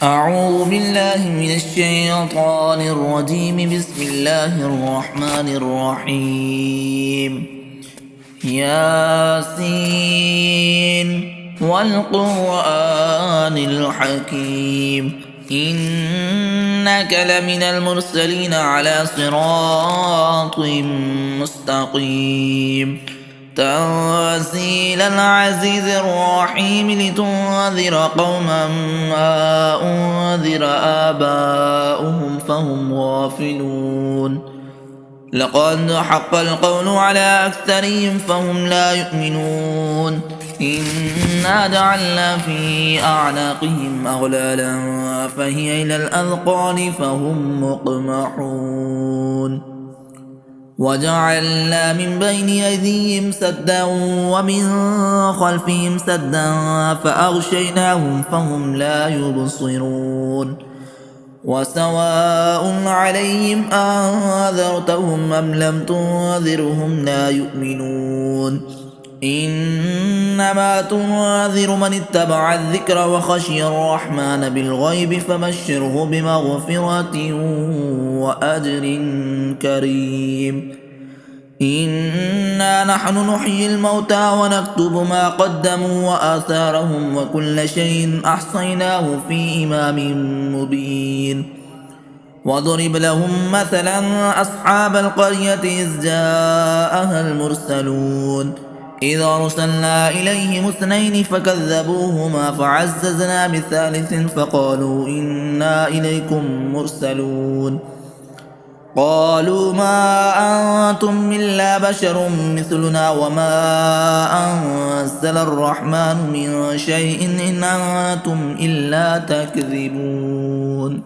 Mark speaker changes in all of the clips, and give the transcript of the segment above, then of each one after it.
Speaker 1: أعوذ بالله من الشيطان الرجيم. بسم الله الرحمن الرحيم. ياسين والقرآن الحكيم إنك لمن المرسلين على صراط مستقيم. تنزيل العزيز الرحيم لتنذر قوما ما أنذر آباؤهم فهم غافلون. لقد حق القول على أكثرهم فهم لا يؤمنون. إنا جعلنا في أعناقهم أغلالا فهي إلى الأذقان فهم مقمحون. وجعلنا من بين أيديهم سدا ومن خلفهم سدا فأغشيناهم فهم لا يبصرون. وسواء عليهم أنذرتهم أم لم تنذرهم لا يؤمنون. إنما تنذر من اتبع الذكر وخشي الرحمن بالغيب فبشره بمغفرة وأجر كريم. إنا نحن نحيي الموتى ونكتب ما قدموا وآثارهم وكل شيء أحصيناه في إمام مبين. واضرب لهم مثلا أصحاب القرية إذ جاءها المرسلون إذ أرسلنا إليهم اثنين فكذبوهما فعززنا بثالث فقالوا إنا إليكم مرسلون. قالوا ما أنتم إلا بشر مثلنا وما أنزل الرحمن من شيء إن أنتم إلا تكذبون.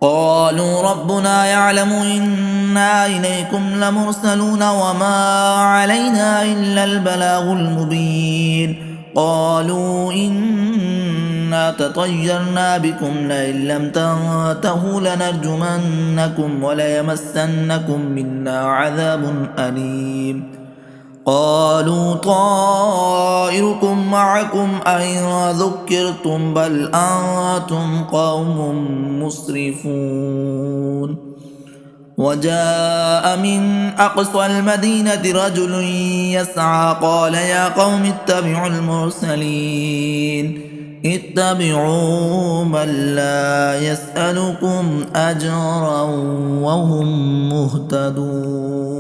Speaker 1: قالوا ربنا يعلم إنا إليكم لمرسلون وما علينا إلا البلاغ المبين. قالوا إنا تطيرنا بكم لئن لم تنتهوا لنرجمنكم وليمسنكم منا عذاب أليم. قالوا طائركم معكم أئن ذكرتم بل أنتم قوم مسرفون. وجاء من أقصى المدينة رجل يسعى قال يا قوم اتبعوا المرسلين اتبعوا من لا يسألكم أجرا وهم مهتدون.